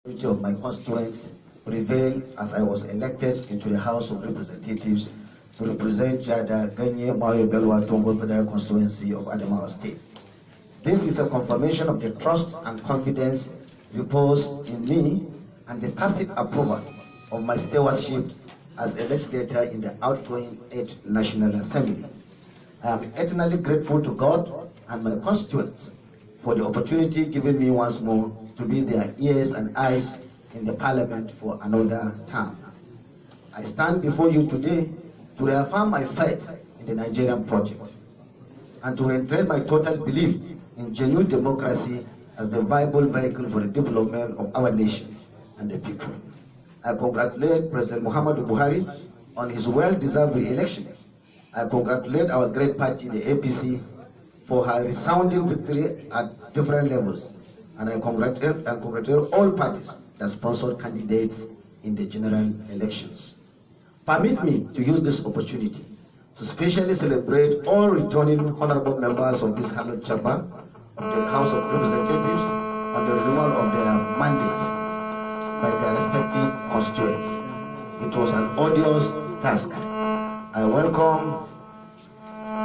of my constituents prevailed as I was elected into the House of Representatives to represent Jada Ganye Mayo Belwa Tongo Federal Constituency of Adamawa State. This is a confirmation of the trust and confidence reposed in me and the tacit approval of my stewardship as a legislator in the outgoing 8th National Assembly. I am eternally grateful to God and my constituents for the opportunity given me once more to be their ears and eyes in the Parliament for another term. I stand before you today to reaffirm my faith in the Nigerian project and to reiterate my total belief in genuine democracy as the viable vehicle for the development of our nation and the people. I congratulate President Muhammadu Buhari on his well-deserved re-election. I congratulate our great party, the APC, for her resounding victory at different levels. And I congratulate all parties that sponsored candidates in the general elections. Permit me to use this opportunity to specially celebrate all returning honorable members of this Hamlet Chamber of the House of Representatives on the renewal of their mandate by their respective constituents. It was an arduous task. I welcome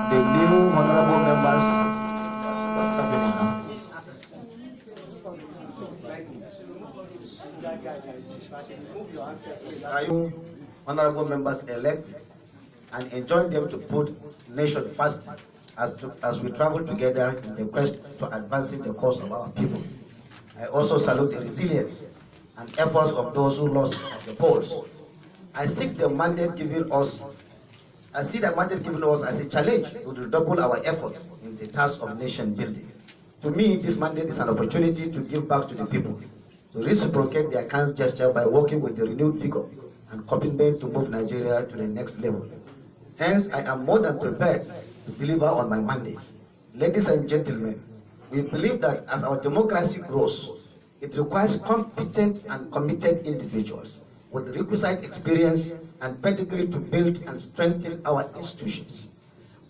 the new honorable members. What's happening now? Are you honorable members elect and enjoin them to put nation first as we travel together in the quest to advancing the cause of our people. I also salute the resilience and efforts of those who lost at the polls. I see the mandate given us as a challenge to redouble our efforts in the task of nation building. To me, this mandate is an opportunity to give back to the people, to reciprocate their kind gesture by working with the renewed vigor and commitment to move Nigeria to the next level. Hence, I am more than prepared to deliver on my mandate. Ladies and gentlemen, we believe that as our democracy grows, it requires competent and committed individuals with the requisite experience and pedigree to build and strengthen our institutions.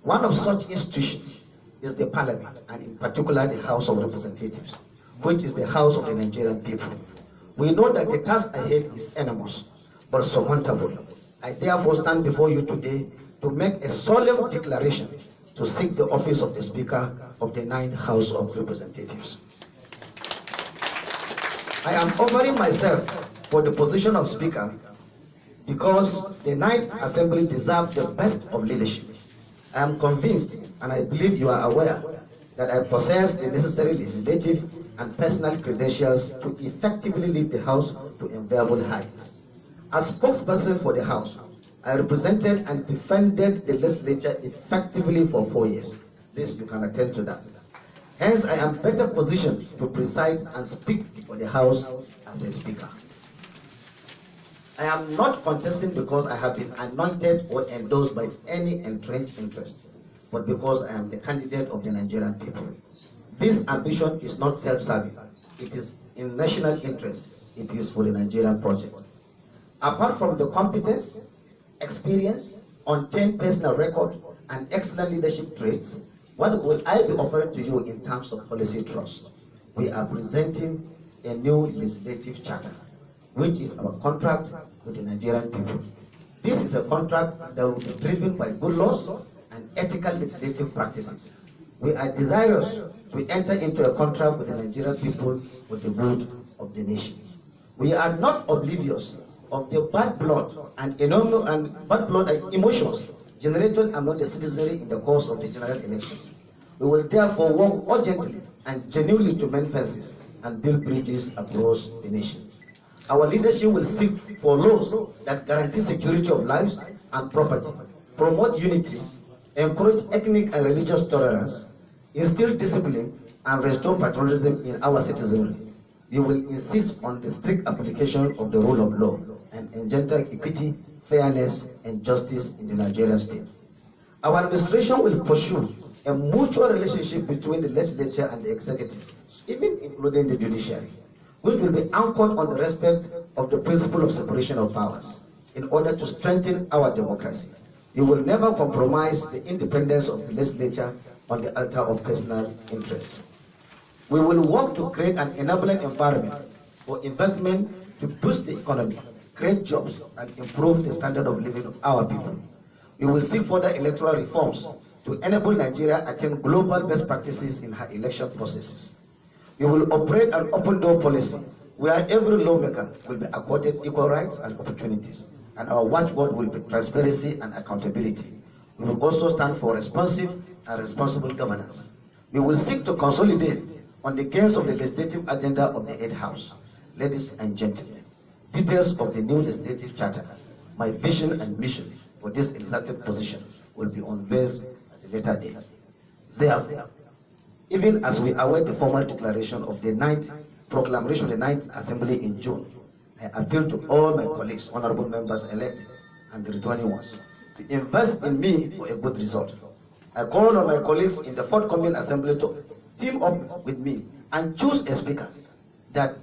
One of such institutions is the Parliament, and in particular the House of Representatives, which is the House of the Nigerian people. We know that the task ahead is enormous, but surmountable. I therefore stand before you today to make a solemn declaration to seek the office of the Speaker of the 9th House of Representatives. I am offering myself for the position of Speaker because the 9th Assembly deserves the best of leadership. I am convinced, and I believe you are aware, that I possess the necessary legislative and personal credentials to effectively lead the House to enviable heights. As spokesperson for the House, I represented and defended the legislature effectively for 4 years. This, you can attend to that. Hence, I am better positioned to preside and speak for the House as a Speaker. I am not contesting because I have been anointed or endorsed by any entrenched interest, but because I am the candidate of the Nigerian people. This ambition is not self-serving. It is in national interest. It is for the Nigerian project. Apart from the competence, experience, untainted personal record, and excellent leadership traits, what will I be offering to you in terms of policy trust? We are presenting a new legislative charter, which is our contract with the Nigerian people. This is a contract that will be driven by good laws and ethical legislative practices. We are desirous to enter into a contract with the Nigerian people for the good of the nation. We are not oblivious of the bad blood and emotions generated among the citizenry in the course of the general elections. We will therefore work urgently and genuinely to mend fences and build bridges across the nation. Our leadership will seek for laws that guarantee security of lives and property, promote unity, encourage ethnic and religious tolerance, instill discipline, and restore patriotism in our citizenry. We will insist on the strict application of the rule of law and engender equity, fairness, and justice in the Nigerian state. Our administration will pursue a mutual relationship between the legislature and the executive, even including the judiciary, which will be anchored on the respect of the principle of separation of powers in order to strengthen our democracy. We will never compromise the independence of the legislature on the altar of personal interest. We will work to create an enabling environment for investment to boost the economy, create jobs, and improve the standard of living of our people. We will seek further electoral reforms to enable Nigeria attain global best practices in her election processes. We will operate an open door policy where every lawmaker will be accorded equal rights and opportunities, and our watchword will be transparency and accountability. We will also stand for responsive and responsible governance. We will seek to consolidate on the gains of the legislative agenda of the 8th House. Ladies and gentlemen, details of the new legislative charter, my vision and mission for this executive position will be unveiled at a later date. Therefore, even as we await the formal declaration of the proclamation of the 9th Assembly in June, I appeal to all my colleagues, honorable members elect and the returning ones, to invest in me for a good result. I call on my colleagues in the forthcoming assembly to team up with me and choose a speaker that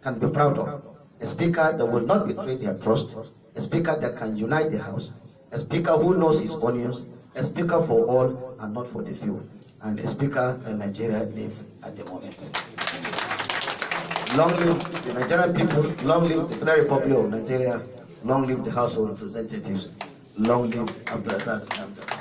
can be proud of, a speaker that will not betray their trust, a speaker that can unite the House, a speaker who knows his onions, a speaker for all and not for the few, and a speaker that Nigeria needs at the moment. Long live the Nigerian people, long live the Federal Republic of Nigeria, long live the House of Representatives, long live Abdulrazak Namdas.